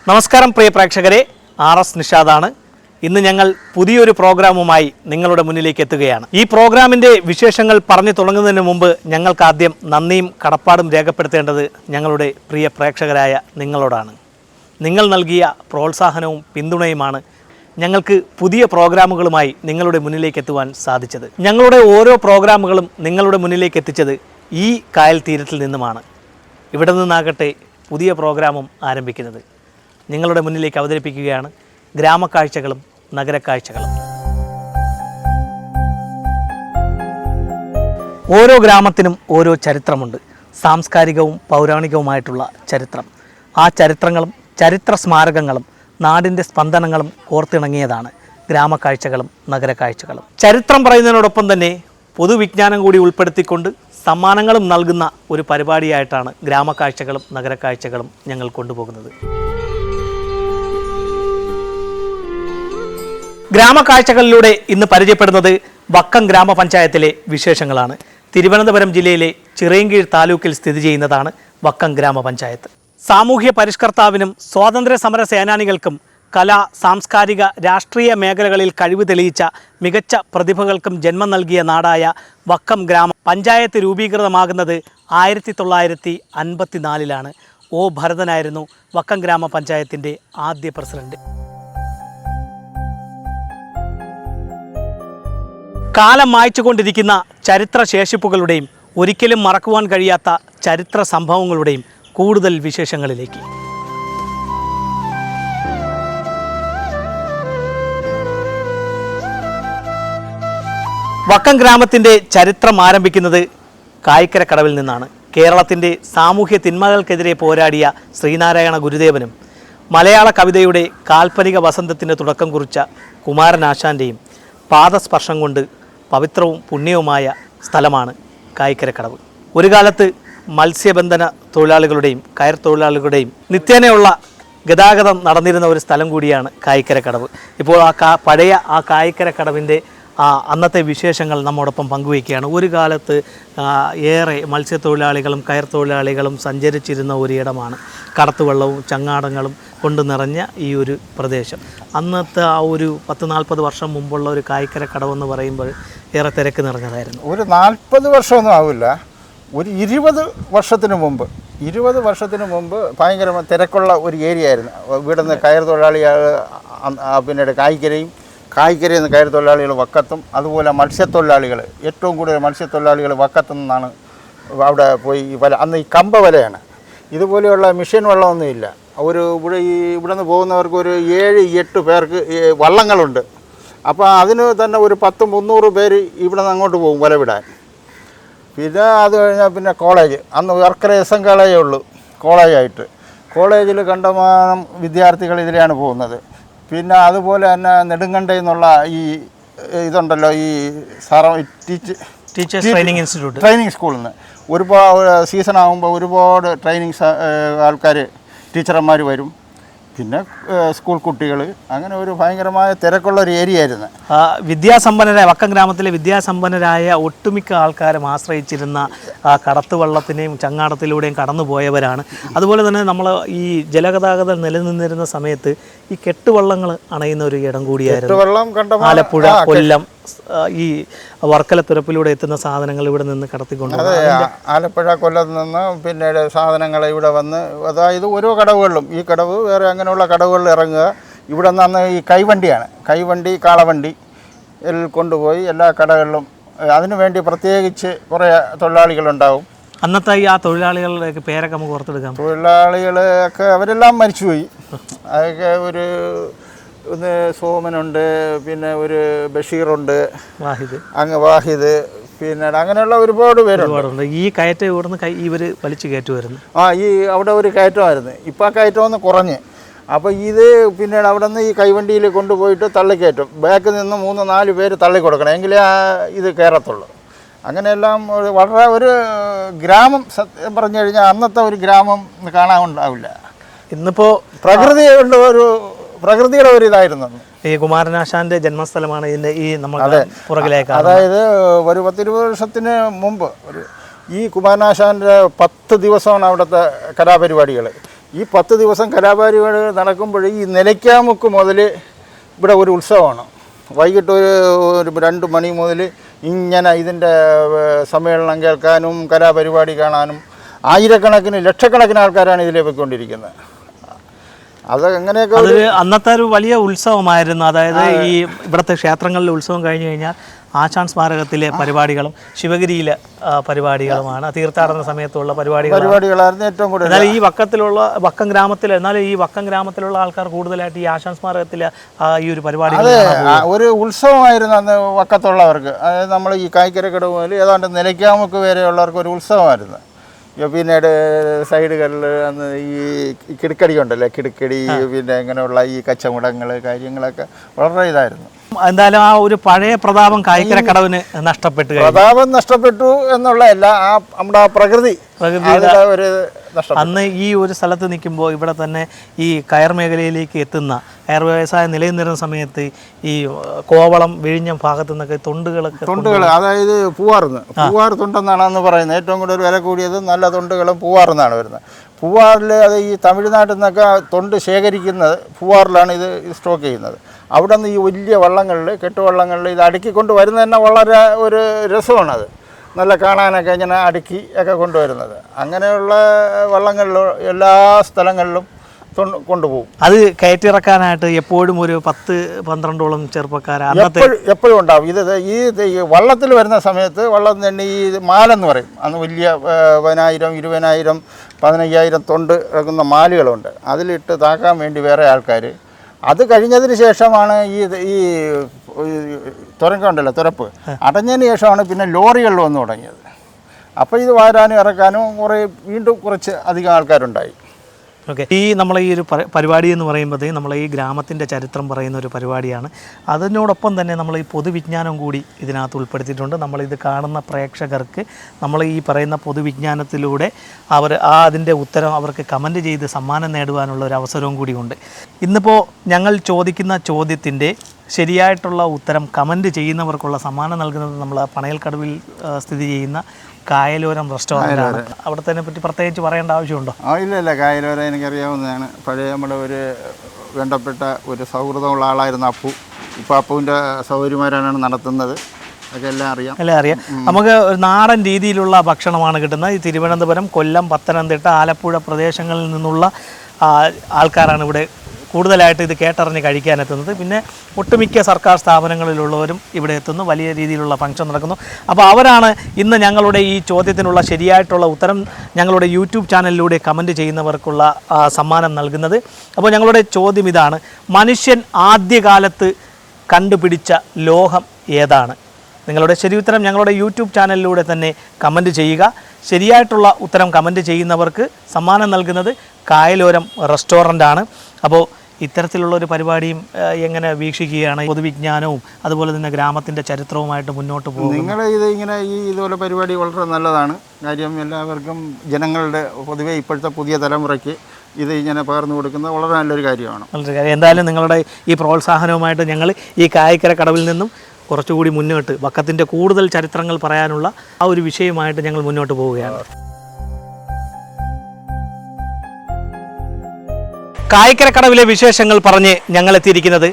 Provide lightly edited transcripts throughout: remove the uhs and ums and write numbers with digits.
നമസ്കാരം പ്രിയ പ്രേക്ഷകരെ, RS നിഷാദാണ്. ഇന്ന് ഞങ്ങൾ പുതിയൊരു പ്രോഗ്രാമുമായി നിങ്ങളുടെ മുന്നിലേക്ക് എത്തുകയാണ്. ഈ പ്രോഗ്രാമിൻ്റെ വിശേഷങ്ങൾ പറഞ്ഞു തുടങ്ങുന്നതിന് മുമ്പ് ഞങ്ങൾക്ക് ആദ്യം നന്ദിയും കടപ്പാടും രേഖപ്പെടുത്തേണ്ടത് ഞങ്ങളുടെ പ്രിയ പ്രേക്ഷകരായ നിങ്ങളോടാണ്. നിങ്ങൾ നൽകിയ പ്രോത്സാഹനവും പിന്തുണയുമാണ് ഞങ്ങൾക്ക് പുതിയ പ്രോഗ്രാമുകളുമായി നിങ്ങളുടെ മുന്നിലേക്ക് എത്തുവാൻ സാധിച്ചത്. ഞങ്ങളുടെ ഓരോ പ്രോഗ്രാമുകളും നിങ്ങളുടെ മുന്നിലേക്ക് എത്തിച്ചത് ഈ കായൽ തീരത്തിൽ നിന്നുമാണ്. ഇവിടെ നിന്നാകട്ടെ പുതിയ പ്രോഗ്രാമും ആരംഭിക്കുന്നത്. നിങ്ങളുടെ മുന്നിലേക്ക് അവതരിപ്പിക്കുകയാണ് ഗ്രാമക്കാഴ്ചകളും നഗരക്കാഴ്ചകളും. ഓരോ ഗ്രാമത്തിനും ഓരോ ചരിത്രമുണ്ട്. സാംസ്കാരികവും പൗരാണികവുമായിട്ടുള്ള ചരിത്രം. ആ ചരിത്രങ്ങളും ചരിത്ര സ്മാരകങ്ങളും നാടിൻ്റെ സ്പന്ദനങ്ങളും കോർത്തിണങ്ങിയതാണ് ഗ്രാമക്കാഴ്ചകളും നഗരക്കാഴ്ചകളും. ചരിത്രം പറയുന്നതിനോടൊപ്പം തന്നെ പൊതുവിജ്ഞാനം കൂടി ഉൾപ്പെടുത്തിക്കൊണ്ട് സമ്മാനങ്ങളും നൽകുന്ന ഒരു പരിപാടിയായിട്ടാണ് ഗ്രാമക്കാഴ്ചകളും നഗരക്കാഴ്ചകളും ഞങ്ങൾ കൊണ്ടുപോകുന്നത്. ഗ്രാമക്കാഴ്ചകളിലൂടെ ഇന്ന് പരിചയപ്പെടുന്നത് വക്കം ഗ്രാമപഞ്ചായത്തിലെ വിശേഷങ്ങളാണ്. തിരുവനന്തപുരം ജില്ലയിലെ ചിറയൻകീഴ് താലൂക്കിൽ സ്ഥിതി ചെയ്യുന്നതാണ് വക്കം ഗ്രാമപഞ്ചായത്ത്. സാമൂഹ്യ പരിഷ്കർത്താവിനും സ്വാതന്ത്ര്യ സമര സേനാനികൾക്കും കലാ സാംസ്കാരിക രാഷ്ട്രീയ മേഖലകളിൽ കഴിവ് തെളിയിച്ച മികച്ച പ്രതിഭകൾക്കും ജന്മം നൽകിയ നാടായ വക്കം ഗ്രാമപഞ്ചായത്ത് രൂപീകൃതമാകുന്നത് 1954 ഒ ഭരതനായിരുന്നു വക്കം ഗ്രാമപഞ്ചായത്തിൻ്റെ ആദ്യ പ്രസിഡന്റ്. കാലം മായ്ച്ചുകൊണ്ടിരിക്കുന്ന ചരിത്ര ശേഷിപ്പുകളുടെയും ഒരിക്കലും മറക്കുവാൻ കഴിയാത്ത ചരിത്ര സംഭവങ്ങളുടെയും കൂടുതൽ വിശേഷങ്ങളിലേക്ക്. വക്കം ഗ്രാമത്തിൻ്റെ ചരിത്രം ആരംഭിക്കുന്നത് കായിക്കരക്കടവിൽ നിന്നാണ്. കേരളത്തിൻ്റെ സാമൂഹ്യ തിന്മകൾക്കെതിരെ പോരാടിയ ശ്രീനാരായണ ഗുരുദേവനും മലയാള കവിതയുടെ കാൽപ്പനിക വസന്തത്തിന് തുടക്കം കുറിച്ച കുമാരനാശാൻ്റെയും പാദസ്പർശം കൊണ്ട് പവിത്രവും പുണ്യവുമായ സ്ഥലമാണ് കായിക്കരക്കടവ്. ഒരു കാലത്ത് മത്സ്യബന്ധന തൊഴിലാളികളുടെയും കയർ തൊഴിലാളികളുടെയും നിത്യേനയുള്ള ഗതാഗതം നടന്നിരുന്ന ഒരു സ്ഥലം കൂടിയാണ് കായിക്കരക്കടവ്. ഇപ്പോൾ പഴയ കായിക്കരക്കടവിൻ്റെ അന്നത്തെ വിശേഷങ്ങൾ നമ്മോടൊപ്പം പങ്കുവയ്ക്കുകയാണ്. ഒരു കാലത്ത് ഏറെ മത്സ്യത്തൊഴിലാളികളും കയർ തൊഴിലാളികളും സഞ്ചരിച്ചിരുന്ന ഒരിടമാണ്. കടത്തുവള്ളവും ചങ്ങാടങ്ങളും കൊണ്ട് നിറഞ്ഞ ഈ ഒരു പ്രദേശം. അന്നത്തെ ആ ഒരു 10-40 വർഷം മുമ്പുള്ള ഒരു കായിക്കരക്കടവെന്ന് പറയുമ്പോൾ ഏറെ തിരക്ക് നിറഞ്ഞതായിരുന്നു. ഒരു 40 വർഷമൊന്നും ആവില്ല, ഒരു 20 വർഷത്തിന് മുമ്പ് ഭയങ്കര തിരക്കുള്ള ഒരു ഏരിയ ആയിരുന്നു. ഇവിടുന്ന് കയർ തൊഴിലാളികൾ പിന്നീട് കായിക്കരയിൽ നിന്ന് കയർ തൊഴിലാളികൾ വക്കത്തും, അതുപോലെ മത്സ്യത്തൊഴിലാളികൾ ഏറ്റവും കൂടുതൽ മത്സ്യത്തൊഴിലാളികൾ വക്കത്തു നിന്നാണ് അവിടെ പോയി വല. അന്ന് ഈ കമ്പ വലയാണ്. ഇതുപോലെയുള്ള മിഷൻ വള്ളമൊന്നുമില്ല. ഇവിടെ നിന്ന് പോകുന്നവർക്ക് ഒരു 7-8 പേർക്ക് വള്ളങ്ങളുണ്ട്. അപ്പോൾ അതിന് തന്നെ ഒരു 10-300 പേര് ഇവിടെ നിന്ന് അങ്ങോട്ട് പോകും വല വിടാൻ. പിന്നെ അത് കഴിഞ്ഞാൽ പിന്നെ കോളേജ്, അന്ന് വർക്കല SM കോളേജേ ഉള്ളൂ കോളേജായിട്ട്. കോളേജിൽ കണ്ടമാനം വിദ്യാർത്ഥികൾ ഇതിലെയാണ് പോകുന്നത്. പിന്നെ അതുപോലെ തന്നെ നെടുങ്കണ്ടയിൽ നിന്നുള്ള ഈ ഇതുണ്ടല്ലോ, ഈ ടീച്ചേഴ്സ് ട്രെയിനിങ് സ്കൂളിൽ നിന്ന് ഒരുപാട് സീസൺ ആകുമ്പോൾ ഒരുപാട് ട്രെയിനിങ് ആൾക്കാർ ടീച്ചർമാർ വരും. പിന്നെ സ്കൂൾ കുട്ടികൾ, അങ്ങനെ ഒരു ഭയങ്കരമായ തിരക്കുള്ള ഒരു ഏരിയ ആയിരുന്നു. വിദ്യാസമ്പന്നരായ വക്കം ഗ്രാമത്തിലെ വിദ്യാസമ്പന്നരായ ഒട്ടുമിക്ക ആൾക്കാരും ആശ്രയിച്ചിരുന്ന കടത്തുവള്ളത്തിനെയും ചങ്ങാടത്തിലൂടെയും കടന്നു പോയവരാണ്. അതുപോലെ തന്നെ നമ്മൾ ഈ ജലഗതാഗതം നിലനിന്നിരുന്ന സമയത്ത് ഈ കെട്ടുവള്ളങ്ങൾ അണയുന്ന ഒരു ഇടം കൂടിയായിരുന്നു. ആലപ്പുഴ, കൊല്ലം, ഈ വർക്കല തുരപ്പിലൂടെ എത്തുന്ന സാധനങ്ങൾ ഇവിടെ നിന്ന് കടത്തിക്കൊണ്ട് ആലപ്പുഴ കൊല്ലത്ത് നിന്ന് പിന്നീട് സാധനങ്ങൾ ഇവിടെ വന്ന്, അതായത് ഓരോ കടവുകളിലും ഈ കടവ് വേറെ അങ്ങനെയുള്ള കടവുകളിൽ ഇറങ്ങുക. ഇവിടെ നിന്ന് ഈ കൈവണ്ടി കാളവണ്ടി കൊണ്ടുപോയി എല്ലാ കടകളിലും. അതിനുവേണ്ടി പ്രത്യേകിച്ച് കുറേ തൊഴിലാളികളുണ്ടാവും. അന്നത്തെ ആ തൊഴിലാളികളുടെ പേരൊക്കെ നമുക്ക് ഓർത്തെടുക്കാം. തൊഴിലാളികളൊക്കെ അവരെല്ലാം മരിച്ചുപോയി. അതൊക്കെ ഒന്ന് സോമനുണ്ട്, പിന്നെ ഒരു ബഷീറുണ്ട്, വാഹിദ്, പിന്നെ അങ്ങനെയുള്ള ഒരുപാട് പേരുണ്ട്. ഈ കയറ്റം ഇവിടുന്ന് ഇവർ വലിച്ചു കയറ്റുമായിരുന്നു. ഈ അവിടെ ഒരു കയറ്റമായിരുന്നു. ഇപ്പം ആ കയറ്റം ഒന്ന് കുറഞ്ഞ്. അപ്പോൾ ഇത് പിന്നീട് അവിടെ നിന്ന് ഈ കൈവണ്ടിയിൽ കൊണ്ടുപോയിട്ട് തള്ളിക്കയറ്റും. ബാക്കിൽ നിന്ന് 3-4 പേര് തള്ളിക്കൊടുക്കണം, എങ്കിലേ ഇത് കയറത്തുള്ളൂ. അങ്ങനെയെല്ലാം വളരെ ഒരു ഗ്രാമം സത്യം പറഞ്ഞു കഴിഞ്ഞാൽ അന്നത്തെ ഒരു ഗ്രാമം കാണാൻ ഉണ്ടാവില്ല. ഇന്നിപ്പോൾ പ്രകൃതിയുടെ ഒരു ഇതായിരുന്നു. ഈ കുമാരനാശാന്റെ ജന്മസ്ഥലമാണ് ഇതിൻ്റെ ഈ നമ്മുടെ പുറകിലേക്ക്. അതായത് ഒരു 10-20 വർഷത്തിന് മുമ്പ് ഈ കുമാരനാശാൻ്റെ 10 ദിവസമാണ് അവിടുത്തെ കലാപരിപാടികൾ. ഈ 10 ദിവസം കലാപരിപാടികൾ നടക്കുമ്പോൾ ഈ നിലയ്ക്കാമുക്ക് മുതൽ ഇവിടെ ഒരു ഉത്സവമാണ്. വൈകിട്ട് ഒരു 2 മണി മുതൽ ഇങ്ങനെ ഇതിൻ്റെ സമ്മേളനം കേൾക്കാനും കലാപരിപാടി കാണാനും ആയിരക്കണക്കിന് ലക്ഷക്കണക്കിന് ആൾക്കാരാണ് ഇതിലേ പോയിക്കൊണ്ടിരിക്കുന്നത്. അത് എങ്ങനെയൊക്കെ അന്നത്തെ ഒരു വലിയ ഉത്സവമായിരുന്നു. അതായത് ഈ ഇവിടുത്തെ ക്ഷേത്രങ്ങളിലെ ഉത്സവം കഴിഞ്ഞു കഴിഞ്ഞാൽ ആശാൻ സ്മാരകത്തിലെ പരിപാടികളും ശിവഗിരിയിലെ പരിപാടികളുമാണ് തീർത്ഥാടന സമയത്തുള്ള പരിപാടികളായിരുന്നു ഏറ്റവും കൂടുതൽ. എന്നാൽ ഈ വക്കം ഗ്രാമത്തിൽ ആൾക്കാർ കൂടുതലായിട്ട് ഈ ആശാൻ സ്മാരകത്തിലെ ഈ ഒരു പരിപാടി ഒരു ഉത്സവമായിരുന്നു അന്ന് വക്കത്തുള്ളവർക്ക്. അതായത് നമ്മൾ ഈ കായ്ക്കരക്കടവ് മുതൽ ഏതാണ്ട് നിലയ്ക്കാമുക്ക് വരെയുള്ളവർക്ക് ഒരു ഉത്സവമായിരുന്നു. പിന്നീട് സൈഡുകളിൽ അന്ന് ഈ കിടുക്കടി ഉണ്ടല്ലോ, കിടുക്കടി പിന്നെ ഇങ്ങനെയുള്ള ഈ കച്ചമുടങ്ങൾ കാര്യങ്ങളൊക്കെ വളരെ ഇതായിരുന്നു. എന്തായാലും ആ ഒരു പഴയ പ്രതാപം കായ്ക്കരക്കടവിന് നഷ്ടപ്പെട്ടു. പ്രതാപം നഷ്ടപ്പെട്ടു എന്നുള്ളതല്ല, ആ നമ്മുടെ പ്രകൃതി ഒരു അന്ന് ഈ ഒരു സ്ഥലത്ത് നിൽക്കുമ്പോൾ ഇവിടെ തന്നെ ഈ കയർ മേഖലയിലേക്ക് എത്തുന്ന കയർ വ്യവസായം നിലനിന്നിരുന്ന സമയത്ത് ഈ കോവളം വിഴിഞ്ഞം ഭാഗത്തു നിന്നൊക്കെ തൊണ്ടുകൾ അതായത് പൂവാർ തൊണ്ടെന്നാണ് അന്ന് പറയുന്നത്. ഏറ്റവും കൂടുതൽ വില കൂടിയത് നല്ല തൊണ്ടുകളും പൂവാറെന്നാണ് വരുന്നത്. പൂവാറിൽ അത് ഈ തമിഴ്നാട്ടിൽ നിന്നൊക്കെ തൊണ്ട് ശേഖരിക്കുന്നത് പൂവാറിലാണ് ഇത് സ്റ്റോക്ക് ചെയ്യുന്നത്. അവിടെ നിന്ന് ഈ വലിയ വള്ളങ്ങളിൽ കെട്ടുവള്ളങ്ങളിൽ ഇത് അടുക്കിക്കൊണ്ട് വരുന്നത് തന്നെ വളരെ ഒരു രസമാണത്. നല്ല കാണാനൊക്കെ ഇങ്ങനെ അടുക്കി ഒക്കെ കൊണ്ടുവരുന്നത്. അങ്ങനെയുള്ള വള്ളങ്ങളിൽ എല്ലാ സ്ഥലങ്ങളിലും കൊണ്ടുപോകും. അത് കയറ്റിറക്കാനായിട്ട് എപ്പോഴും ഒരു 10-12ഓളം ചെറുപ്പക്കാർ എപ്പോഴും ഉണ്ടാവും. ഈ വള്ളത്തിൽ വരുന്ന സമയത്ത് വള്ളം തന്നെ ഈ മാലെന്ന് പറയും. അന്ന് വലിയ 10,000, 20,000, 15,000 തൊണ്ട് ഇറക്കുന്ന മാലുകളുണ്ട്. അതിലിട്ട് താക്കാൻ വേണ്ടി വേറെ ആൾക്കാർ. അത് കഴിഞ്ഞതിന് ശേഷമാണ് ഈ തുരങ്കമുണ്ടല്ലോ, തുരപ്പ് അടഞ്ഞതിന് ശേഷമാണ് പിന്നെ ലോറികളിൽ വന്നു തുടങ്ങിയത്. അപ്പോൾ ഇത് വാരാനും ഇറക്കാനും വീണ്ടും കുറച്ച് അധികം ആൾക്കാരുണ്ടായി. ഓക്കെ, നമ്മൾ ഈ ഒരു പരിപാടി എന്ന് പറയുമ്പോഴത്തേക്കും നമ്മൾ ഈ ഗ്രാമത്തിൻ്റെ ചരിത്രം പറയുന്ന ഒരു പരിപാടിയാണ്. അതിനോടൊപ്പം തന്നെ നമ്മൾ ഈ പൊതുവിജ്ഞാനം കൂടി ഇതിനകത്ത് ഉൾപ്പെടുത്തിയിട്ടുണ്ട്. നമ്മളിത് കാണുന്ന പ്രേക്ഷകർക്ക് നമ്മൾ ഈ പറയുന്ന പൊതുവിജ്ഞാനത്തിലൂടെ അതിൻ്റെ ഉത്തരം അവർക്ക് കമൻറ്റ് ചെയ്ത് സമ്മാനം നേടുവാനുള്ള ഒരു അവസരവും കൂടിയുണ്ട്. ഇന്നിപ്പോൾ ഞങ്ങൾ ചോദിക്കുന്ന ചോദ്യത്തിൻ്റെ ശരിയായിട്ടുള്ള ഉത്തരം കമൻറ്റ് ചെയ്യുന്നവർക്കുള്ള സമ്മാനം നൽകുന്നത് നമ്മൾ പണയൽക്കടവിൽ സ്ഥിതി ചെയ്യുന്ന കായലോരം റെസ്റ്റോറൻ്റാണ്. അവിടെ തന്നെ പറ്റി പ്രത്യേകിച്ച് പറയേണ്ട ആവശ്യമുണ്ടോ? ഇല്ല, കായലോരം എനിക്കറിയാവുന്നതാണ്. പഴയ നമ്മുടെ ഒരു വേണ്ടപ്പെട്ട ഒരു സൗഹൃദമുള്ള ആളായിരുന്നു അപ്പു. ഇപ്പോൾ അപ്പുവിൻ്റെ സൗകര്യമാരാണ് നടത്തുന്നത്. അതൊക്കെ എല്ലാം അറിയാം. നമുക്ക് നാടൻ രീതിയിലുള്ള ഭക്ഷണമാണ് കിട്ടുന്നത്. ഈ തിരുവനന്തപുരം, കൊല്ലം, പത്തനംതിട്ട, ആലപ്പുഴ പ്രദേശങ്ങളിൽ നിന്നുള്ള ആൾക്കാരാണ് ഇവിടെ കൂടുതലായിട്ട് ഇത് കേട്ടറിഞ്ഞ് കഴിക്കാനെത്തുന്നത്. പിന്നെ ഒട്ടുമിക്ക സർക്കാർ സ്ഥാപനങ്ങളിലുള്ളവരും ഇവിടെ എത്തുന്നു. വലിയ രീതിയിലുള്ള ഫംഗ്ഷൻ നടക്കുന്നു. അപ്പോൾ അവരാണ് ഇന്ന് ഞങ്ങളുടെ ഈ ചോദ്യത്തിനുള്ള ശരിയായിട്ടുള്ള ഉത്തരം ഞങ്ങളുടെ യൂട്യൂബ് ചാനലിലൂടെ കമൻറ്റ് ചെയ്യുന്നവർക്കുള്ള സമ്മാനം നൽകുന്നത്. അപ്പോൾ ഞങ്ങളുടെ ചോദ്യം ഇതാണ്: മനുഷ്യൻ ആദ്യകാലത്ത് കണ്ടുപിടിച്ച ലോഹം ഏതാണ്? നിങ്ങളുടെ ശരി ഉത്തരം ഞങ്ങളുടെ യൂട്യൂബ് ചാനലിലൂടെ തന്നെ കമൻറ്റ് ചെയ്യുക. ശരിയായിട്ടുള്ള ഉത്തരം കമൻറ്റ് ചെയ്യുന്നവർക്ക് സമ്മാനം നൽകുന്നത് കായലോരം റെസ്റ്റോറൻ്റാണ്. അപ്പോൾ ഇത്തരത്തിലുള്ളൊരു പരിപാടിയും എങ്ങനെ വീക്ഷിക്കുകയാണ്? പൊതുവിജ്ഞാനവും അതുപോലെ തന്നെ ഗ്രാമത്തിൻ്റെ ചരിത്രവുമായിട്ട് മുന്നോട്ട് പോകും. നിങ്ങൾ ഇതുപോലെ പരിപാടി വളരെ നല്ലതാണ്. കാര്യം എല്ലാവർക്കും ജനങ്ങളുടെ പൊതുവെ ഇപ്പോഴത്തെ പുതിയ തലമുറയ്ക്ക് ഇത് ഇങ്ങനെ പകർന്നു കൊടുക്കുന്നത് വളരെ നല്ലൊരു കാര്യമാണ്. നല്ലൊരു കാര്യം. എന്തായാലും നിങ്ങളുടെ ഈ പ്രോത്സാഹനവുമായിട്ട് ഞങ്ങൾ ഈ കായ്ക്കര കടവിൽ നിന്നും കുറച്ചുകൂടി മുന്നോട്ട് വക്കത്തിൻ്റെ കൂടുതൽ ചരിത്രങ്ങൾ പറയാനുള്ള ആ ഒരു വിഷയമായിട്ട് ഞങ്ങൾ മുന്നോട്ട് പോവുകയാണ്. കായ്ക്കരക്കടവിലെ വിശേഷങ്ങൾ പറഞ്ഞ് ഞങ്ങളെത്തിയിരിക്കുന്നത്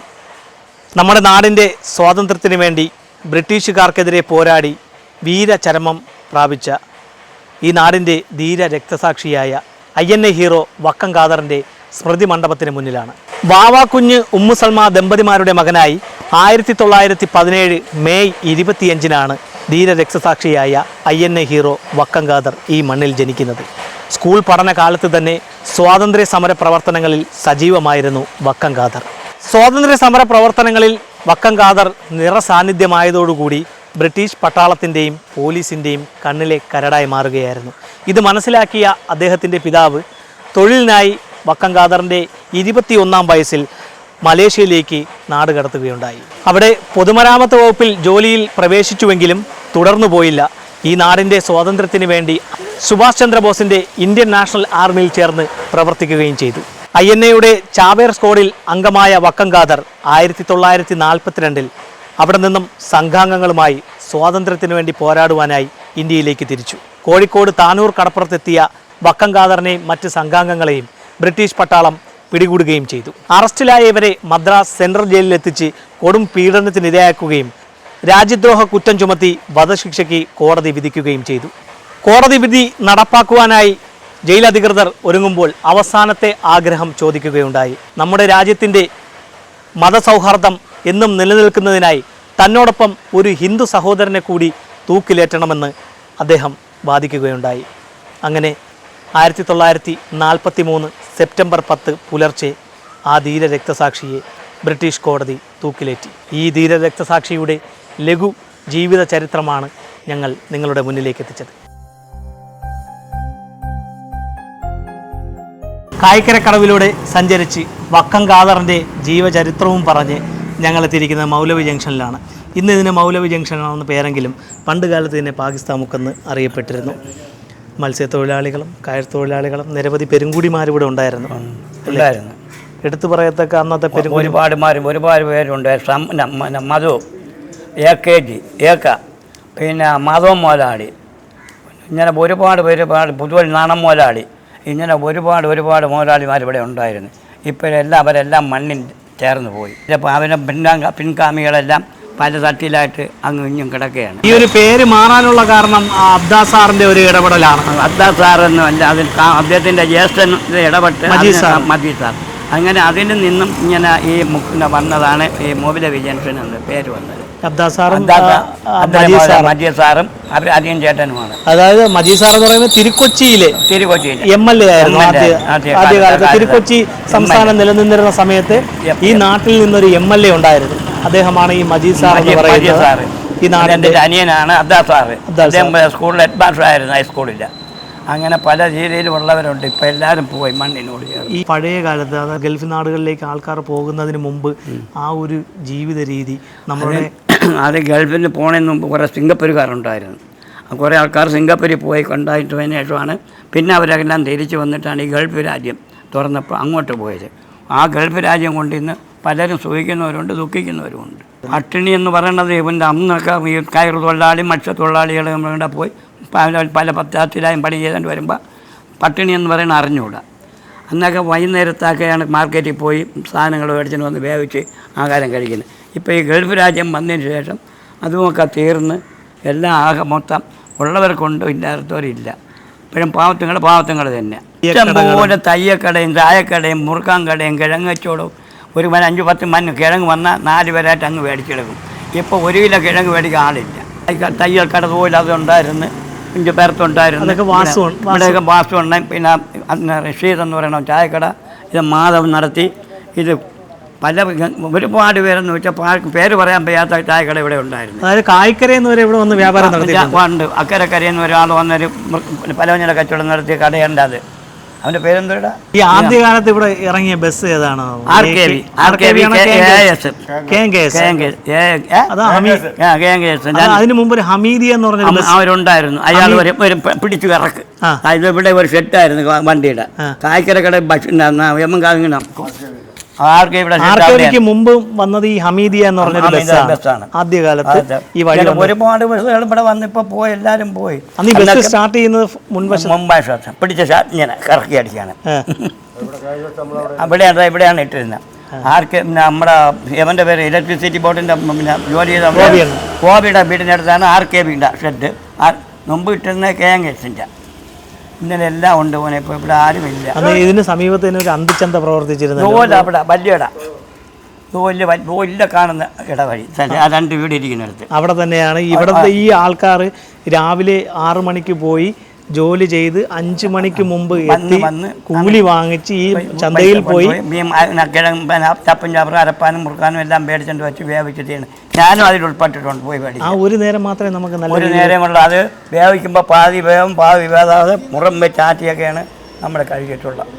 നമ്മുടെ നാടിൻ്റെ സ്വാതന്ത്ര്യത്തിന് വേണ്ടി ബ്രിട്ടീഷുകാർക്കെതിരെ പോരാടി വീരചരമം പ്രാപിച്ച ഈ നാടിൻ്റെ ധീര രക്തസാക്ഷിയായ INA ഹീറോ വക്കം ഖാദറിൻ്റെ സ്മൃതി മണ്ഡപത്തിന് മുന്നിലാണ്. വാവാക്കുഞ്ഞ് ഉമ്മു സൽമ ദമ്പതിമാരുടെ മകനായി 1917 മെയ് 25 ധീര രക്തസാക്ഷിയായ INA ഹീറോ വക്കം ഖാദർ ഈ മണ്ണിൽ ജനിക്കുന്നത്. സ്കൂൾ പഠനകാലത്ത് തന്നെ സ്വാതന്ത്ര്യ സമര പ്രവർത്തനങ്ങളിൽ സജീവമായിരുന്നു വക്കം ഖാദർ. സ്വാതന്ത്ര്യ സമര പ്രവർത്തനങ്ങളിൽ വക്കം ഖാദർ നിറസാന്നിധ്യമായതോടുകൂടി ബ്രിട്ടീഷ് പട്ടാളത്തിൻ്റെയും പോലീസിൻ്റെയും കണ്ണിലെ കരടായി മാറുകയായിരുന്നു. ഇത് മനസ്സിലാക്കിയ അദ്ദേഹത്തിൻ്റെ പിതാവ് തൊഴിലിനായി വക്കം ഖാദറിൻ്റെ 21-ാം വയസ്സിൽ മലേഷ്യയിലേക്ക് നാട് കടത്തുകയുണ്ടായി. അവിടെ പൊതുമരാമത്ത് വകുപ്പിൽ ജോലിയിൽ പ്രവേശിച്ചുവെങ്കിലും തുടർന്നു പോയില്ല. ഈ നാടിൻ്റെ സ്വാതന്ത്ര്യത്തിന് വേണ്ടി സുഭാഷ് ചന്ദ്രബോസിൻ്റെ ഇന്ത്യൻ നാഷണൽ ആർമിയിൽ ചേർന്ന് പ്രവർത്തിക്കുകയും ചെയ്തു. INAയുടെ ചാവേർ സ്ക്വാഡിൽ അംഗമായ വക്കം ഖാദർ 1942 അവിടെ നിന്നും സംഘാംഗങ്ങളുമായി സ്വാതന്ത്ര്യത്തിന് വേണ്ടി പോരാടുവാനായി ഇന്ത്യയിലേക്ക് തിരിച്ചു. കോഴിക്കോട് താനൂർ കടപ്പുറത്തെത്തിയ വക്കം ഖാദറിനെയും മറ്റ് സംഘാംഗങ്ങളെയും ബ്രിട്ടീഷ് പട്ടാളം പിടികൂടുകയും ചെയ്തു. അറസ്റ്റിലായ ഇവരെ മദ്രാസ് സെൻട്രൽ ജയിലിലെത്തിച്ച് കൊടും പീഡനത്തിനിരയാക്കുകയും രാജ്യദ്രോഹ കുറ്റം ചുമത്തി വധശിക്ഷയ്ക്ക് കോടതി വിധിക്കുകയും ചെയ്തു. കോടതി വിധി നടപ്പാക്കുവാനായി ജയിലധികൃതർ ഒരുങ്ങുമ്പോൾ അവസാനത്തെ ആഗ്രഹം ചോദിക്കുകയുണ്ടായി. നമ്മുടെ രാജ്യത്തിൻ്റെ മതസൗഹാർദ്ദം എന്നും നിലനിൽക്കുന്നതിനായി തന്നോടൊപ്പം ഒരു ഹിന്ദു സഹോദരനെ കൂടി തൂക്കിലേറ്റണമെന്ന് അദ്ദേഹം വാദിക്കുകയുണ്ടായി. അങ്ങനെ 1943 സെപ്റ്റംബർ 10 പുലർച്ചെ ആ ധീര രക്തസാക്ഷിയെ ബ്രിട്ടീഷ് കോടതി തൂക്കിലേറ്റി. ഈ ധീര രക്തസാക്ഷിയുടെ ലഘു ജീവിത ചരിത്രമാണ് ഞങ്ങൾ നിങ്ങളുടെ മുന്നിലേക്ക് എത്തിച്ചത്. കായ്ക്കരക്കടവിലൂടെ സഞ്ചരിച്ച് വക്കം ഖാദറിൻ്റെ ജീവചരിത്രവും പറഞ്ഞ് ഞങ്ങളെത്തിയിരിക്കുന്നത് മൗലവി ജംഗ്ഷനിലാണ്. ഇന്ന് ഇതിന് മൗലവി ജംഗ്ഷനാണെന്ന് പേരെങ്കിലും പണ്ട് കാലത്ത് തന്നെ പാകിസ്ഥാൻ മുക്കെന്ന് അറിയപ്പെട്ടിരുന്നു. മത്സ്യത്തൊഴിലാളികളും കയർ തൊഴിലാളികളും നിരവധി പെരുങ്കുടിമാരിവിടെ ഉണ്ടായിരുന്നു. എടുത്തു പറയത്തക്ക അന്നത്തെ ഒരുപാട് പേരുണ്ട്. മധു AKG ഏക്ക പിന്നെ മാധവൻ മുതലാളി, ഇങ്ങനെ ഒരുപാട് പുതുവഴി നാണം മുതലാളി, ഇങ്ങനെ ഒരുപാട് മുതലാളിമാർ ഇവിടെ ഉണ്ടായിരുന്നു. ഇപ്പോഴെല്ലാം അവരെല്ലാം മണ്ണിൽ ചേർന്ന് പോയി. ഇപ്പോൾ അവരെ പിൻഗാമികളെല്ലാം പല തട്ടിലായിട്ട് അങ്ങും ഇങ്ങും കിടക്കുകയാണ്. ഈ ഒരു പേര് മാറാനുള്ള കാരണം അബ്ദാസ് സാറിൻ്റെ ഒരു ഇടപെടലാണ്. അബ്ദാസ് സാറെന്നും അല്ല, അതിൽ അദ്ദേഹത്തിൻ്റെ ജ്യേഷ്ഠൻ ഇടപെട്ട് മജീദ് സാർ, അങ്ങനെ അതിൽ നിന്നും ഇങ്ങനെ ഈ വന്നതാണ് ഈ മൗലവി ജംഗ്ഷൻ എന്ന് പേര് വന്നത്. അബ്ദാസ് സാറും മജീദ് സാറും അവർ അധികം ചേട്ടനുമാണ്. അതായത് മജീദ് സാർ എന്ന് പറയുന്നത് തിരുക്കൊച്ചിയിലെ MLA ആയിരുന്നു ആദ്യകാലത്ത്. തിരുക്കൊച്ചി സംസ്ഥാനം നിലനിന്നിരുന്ന സമയത്ത് ഈ നാട്ടിൽ നിന്നൊരു MLA ഉണ്ടായിരുന്നു. അദ്ദേഹമാണ് ഈ മജീദ് സാർ എന്ന് പറയുന്നത്. ഈ നാടിന്റെ അനിയനാണ് അബ്ദാസ് സാറ്. അദ്ദേഹം സ്കൂളിൽ ഹെഡ് മാസ്റ്റർ ആയിരുന്നു, ഹൈസ്കൂളില്ല. അങ്ങനെ പല രീതിയിലുള്ളവരുണ്ട്. ഇപ്പം എല്ലാവരും പോയി മണ്ണിനോട്. ഈ പഴയ കാലത്ത് അതായത് ഗൾഫ് നാടുകളിലേക്ക് ആൾക്കാർ പോകുന്നതിന് മുമ്പ് ആ ഒരു ജീവിത രീതി നമ്മുടെ അത് ഗൾഫിൽ പോണതിന് മുമ്പ് കുറേ സിംഗപ്പൂരുകാരുണ്ടായിരുന്നു. കുറേ ആൾക്കാർ സിംഗപ്പൂരിൽ പോയി കൊണ്ടായിട്ടതിന് ശേഷമാണ് പിന്നെ അവരെല്ലാം തിരിച്ച് വന്നിട്ടാണ് ഈ ഗൾഫ് രാജ്യം തുറന്നപ്പോൾ അങ്ങോട്ട് പോയത്. ആ ഗൾഫ് രാജ്യം കൊണ്ട് ഇന്ന് പലരും സുഖിക്കുന്നവരുണ്ട്, ദുഃഖിക്കുന്നവരുമുണ്ട്. പട്ടിണി എന്ന് പറയുന്നത് ഇവൻ്റെ അന്നൊക്കെ ഈ കയർ തൊഴിലാളി മത്സ്യത്തൊഴിലാളികളും ഇവിടെ പോയി പല പശ്ചാത്തലം പണി ചെയ്തുകൊണ്ട് വരുമ്പോൾ പട്ടിണി എന്ന് പറയുന്നത് അറിഞ്ഞുകൂടാ. അന്നൊക്കെ വൈകുന്നേരത്തൊക്കെയാണ് മാർക്കറ്റിൽ പോയി സാധനങ്ങൾ മേടിച്ചിട്ട് വന്ന് വേവിച്ച് ആഹാരം കഴിക്കുന്നത്. ഇപ്പോൾ ഈ ഗൾഫ് രാജ്യം വന്നതിന് ശേഷം അതുമൊക്കെ തീർന്ന് എല്ലാം ആകെ മൊത്തം ഉള്ളവർക്കുണ്ട്, ഇല്ലാത്തവരില്ല. ഇപ്പോഴും പാവത്തുങ്ങൾ തന്നെ. ഇഷ്ടംപോലെ തയ്യക്കടയും ചായക്കടയും മുറുക്കാൻ കടയും കിഴങ്ങച്ചോടും. ഒരു 5-10 മണ്ണ് കിഴങ്ങ് വന്നാൽ 4 പേരായിട്ട് അങ്ങ് മേടിച്ചെടുക്കും. ഇപ്പോൾ 1 കിലോ കിഴങ്ങ് മേടിക്കാൻ ആളില്ല. തയ്യൽ കട പോലും അതുണ്ടായിരുന്നു, 5 പേർത്തുണ്ടായിരുന്നു. ഇവിടെയൊക്കെ വാസം ഉണ്ട്. പിന്നെ റഷീദ് എന്ന് പറയണം ചായക്കട, ഇത് മാധവ് നടത്തി. ഇത് പല ഒരുപാട് പേരെന്ന് വെച്ചാൽ പേര് പറയാൻ വയ്യാത്ത ചായക്കട ഇവിടെ ഉണ്ടായിരുന്നു. അതായത് കായ്ക്കരയെന്ന് വരെ ഇവിടെ വന്ന് വ്യാപാരം ഉണ്ട്. അക്കരക്കരയെന്ന് ഒരാൾ വന്നൊരു പലവഞ്ഞ കച്ചവടം നടത്തിയ കടയുണ്ട്. അത് അവൻ്റെ പേരെന്തോടാ? ഈ ആദ്യകാലത്ത് ഇവിടെ ഇറങ്ങിയ ബസ് ഏതാണ്? അതിന് മുമ്പ് ഒരു ഹമീദിയ എന്ന് പറഞ്ഞ അവരുണ്ടായിരുന്നു. അയാൾ പിടിച്ചു ഇറക്ക്. ഇവിടെ ഒരു ഷെട്ടായിരുന്നു വണ്ടിയുടെ. കായ്ക്കരക്കട ആർക്കേവിക്ക് മുമ്പ് വന്നത് ഈ ഹമീദിയ എന്ന് പറഞ്ഞൊരു ബസ്സാണ്. ആദ്യകാലത്ത് ഈ വഴി ഒരുപാട് ബസ്സുകൾ ഇവിടെ വന്നിപ്പോ പോയി, എല്ലാരും പോയി. അന്ന് ഈ ബസ് സ്റ്റാർട്ട് ചെയ്യുന്നത് മുൻവശം പിടിച്ച ഇങ്ങനെ കറക്കി അടിക്കാണ്. ഇവിടെയാണ് ഇട്ടിരുന്നത്. ആർക്ക് നമ്മുടെ എവന്റെ പേര് ഇലക്ട്രിസിറ്റി ബോർഡിന്റെ ജോലി ചെയ്ത ഗോപിയുടെ വീടിനടുത്താണ് RKBയുടെ ഷെഡ്. മുമ്പ് ഇട്ടിരുന്നത് KNGSന്റെ. ഇന്നലെ എല്ലാം ഉണ്ട് പോനെ. ഇപ്പോൾ ഇവിടെ ആരുമില്ല. ഇതിന് സമീപത്ത് ഒരു അന്തിച്ചന്ത പ്രവർത്തിച്ചിരുന്നു. അവിടെ വലിയ വലിയ കാണുന്ന ഇടവഴി 2 വീട് ഇരിക്കുന്നിടത്ത് അവിടെ തന്നെയാണ്. ഇവിടുത്തെ ഈ ആൾക്കാർ രാവിലെ 6 മണിക്ക് പോയി ജോലി ചെയ്ത് 5 മണിക്ക് മുമ്പ് എത്തി കൂലി വാങ്ങിച്ച് ഈ ചന്തയിൽ പോയി ചപ്പും ചാപ്പറും അരപ്പാനും മുറുക്കാനും എല്ലാം മേടിച്ചിട്ട് വെച്ച് വേവിച്ചിട്ടാണ്. ഞാനും അതിൽ ഉൾപ്പെട്ടിട്ടുണ്ട്. പോയി മേടിക്കും. ആ ഒരു നേരം മാത്രമേ നമുക്ക് നല്ല ഒരു നേരമുള്ള. അത് വേവിക്കുമ്പോൾ പാതി വേവും പാതി വേവാതെ മുറം വെച്ച് ആറ്റിയൊക്കെയാണ് നമ്മൾ കഴിച്ചിട്ടുള്ളത്.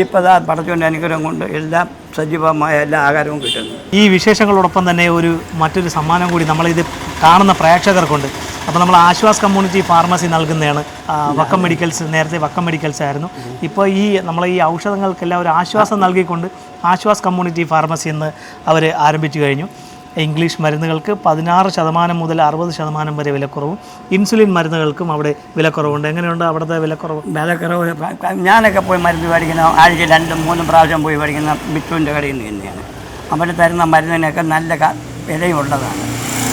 ഇപ്പോൾ അതാ പടച്ചുകൊണ്ട് അനുഗ്രഹം കൊണ്ട് എല്ലാം സജീവമായ എല്ലാ ആഹാരവും കിട്ടുന്നു. ഈ വിശേഷങ്ങളോടൊപ്പം തന്നെ മറ്റൊരു സമ്മാനം കൂടി നമ്മളിത് കാണുന്ന പ്രേക്ഷകർക്കുണ്ട്. അപ്പോൾ നമ്മൾ ആശ്വാസ് കമ്മ്യൂണിറ്റി ഫാർമസി നൽകുന്നതാണ്. വക്കം മെഡിക്കൽസ്, നേരത്തെ വക്കം മെഡിക്കൽസ് ആയിരുന്നു. ഇപ്പോൾ നമ്മളെ ഈ ഔഷധങ്ങൾക്കെല്ലാം ഒരു ആശ്വാസം നൽകിക്കൊണ്ട് ആശ്വാസ് കമ്മ്യൂണിറ്റി ഫാർമസി എന്ന് അവർ ആരംഭിച്ചു കഴിഞ്ഞു. ഇംഗ്ലീഷ് മരുന്നുകൾക്ക് 16% മുതൽ 60% വരെ വിലക്കുറവും ഇൻസുലിൻ മരുന്നുകൾക്കും അവിടെ വിലക്കുറവുണ്ട്. എങ്ങനെയുണ്ട് അവിടുത്തെ വിലക്കുറവ്? വിലക്കുറവ് ഞാനൊക്കെ പോയി മരുന്ന് മേടിക്കുന്ന ആഴ്ച 2-3 പ്രാവശ്യം പോയി മേടിക്കുന്ന ബിറ്റുവിൻ്റെ കടയിൽ നിന്ന് തന്നെയാണ്. അവർ തരുന്ന മരുന്നിനൊക്കെ നല്ല വിലയുള്ളതാണ്.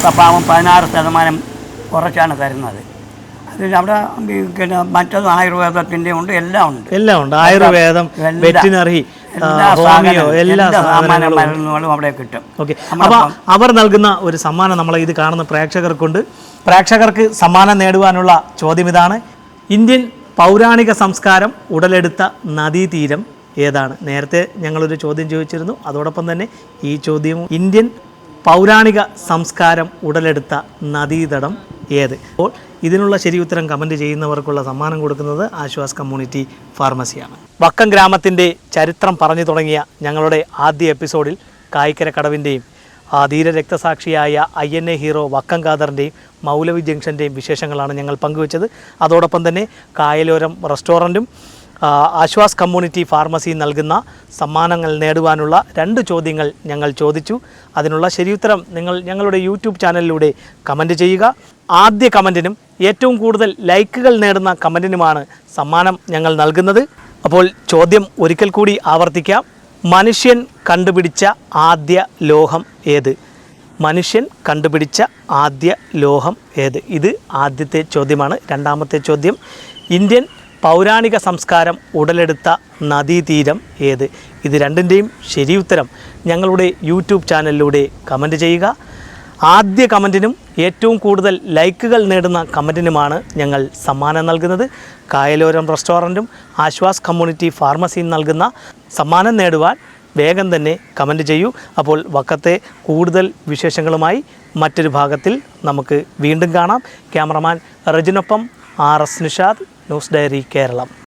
അപ്പം 16% കുറച്ചാണ് തരുന്നത്. അതിൽ അവിടെ പിന്നെ മറ്റത് ആയുർവേദത്തിൻ്റെ ഉണ്ട്, എല്ലാം ഉണ്ട്. ആയുർവേദം, വെറ്റിനറി, ഹോമിയോ, എല്ലാ മരുന്നുകളും അവിടെ കിട്ടും. ഓക്കെ. അപ്പോൾ അവർ നൽകുന്ന ഒരു സമ്മാനം നമ്മളെ ഇത് കാണുന്ന പ്രേക്ഷകർക്കുണ്ട്. പ്രേക്ഷകർക്ക് സമ്മാനം നേടുവാനുള്ള ചോദ്യം ഇതാണ്: ഇന്ത്യൻ പൗരാണിക സംസ്കാരം ഉടലെടുത്ത നദീതീരം ഏതാണ്? നേരത്തെ ഞങ്ങളൊരു ചോദ്യം ചോദിച്ചിരുന്നു, അതോടൊപ്പം തന്നെ ഈ ചോദ്യവും ഇന്ത്യൻ പൗരാണിക സംസ്കാരം ഉടലെടുത്ത നദീതടം ഏത്? അപ്പോൾ ഇതിനുള്ള ശരി ഉത്തരം കമൻറ്റ് ചെയ്യുന്നവർക്കുള്ള സമ്മാനം കൊടുക്കുന്നത് ആശ്വാസ് കമ്മ്യൂണിറ്റി ഫാർമസിയാണ്. വക്കം ഗ്രാമത്തിൻ്റെ ചരിത്രം പറഞ്ഞു തുടങ്ങിയ ഞങ്ങളുടെ ആദ്യ എപ്പിസോഡിൽ കായിക്കര കടവിൻ്റെയും ധീര രക്തസാക്ഷിയായ INA ഹീറോ വക്കം ഖാദറിൻ്റെയും മൗലവി ജംഗ്ഷൻ്റെയും വിശേഷങ്ങളാണ് ഞങ്ങൾ പങ്കുവച്ചത്. അതോടൊപ്പം തന്നെ കായലോരം റെസ്റ്റോറൻറ്റും ആശ്വാസ് കമ്മ്യൂണിറ്റി ഫാർമസി നൽകുന്ന സമ്മാനങ്ങൾ നേടുവാനുള്ള 2 ചോദ്യങ്ങൾ ഞങ്ങൾ ചോദിച്ചു. അതിനുള്ള ശരിയുത്തരം നിങ്ങൾ ഞങ്ങളുടെ യൂട്യൂബ് ചാനലിലൂടെ കമൻറ്റ് ചെയ്യുക. ആദ്യ കമൻറ്റിനും ഏറ്റവും കൂടുതൽ ലൈക്കുകൾ നേടുന്ന കമൻറ്റിനുമാണ് സമ്മാനം ഞങ്ങൾ നൽകുന്നത്. അപ്പോൾ ചോദ്യം ഒരിക്കൽ കൂടി ആവർത്തിക്കാം: മനുഷ്യൻ കണ്ടുപിടിച്ച ആദ്യ ലോഹം ഏത്? മനുഷ്യൻ കണ്ടുപിടിച്ച ആദ്യ ലോഹം ഏത്? ഇത് ആദ്യത്തെ ചോദ്യമാണ്. രണ്ടാമത്തെ ചോദ്യം: ഇന്ത്യൻ പൗരാണിക സംസ്കാരം ഉടലെടുത്ത നദീതീരം ഏത്? ഇത് രണ്ടിൻ്റെയും ശരിയുത്തരം ഞങ്ങളുടെ യൂട്യൂബ് ചാനലിലൂടെ കമൻറ്റ് ചെയ്യുക. ആദ്യ കമൻറ്റിനും ഏറ്റവും കൂടുതൽ ലൈക്കുകൾ നേടുന്ന കമൻറ്റിനുമാണ് ഞങ്ങൾ സമ്മാനം നൽകുന്നത്. കായലോരം റെസ്റ്റോറൻറ്റും ആശ്വാസ് കമ്മ്യൂണിറ്റി ഫാർമസിയും നൽകുന്ന സമ്മാനം നേടുവാൻ വേഗം തന്നെ കമൻറ്റ് ചെയ്യൂ. അപ്പോൾ വക്കത്തെ കൂടുതൽ വിശേഷങ്ങളുമായി മറ്റൊരു ഭാഗത്തിൽ നമുക്ക് വീണ്ടും കാണാം. ക്യാമറമാൻ റജിനൊപ്പം RS Nishad, news diary Keralam.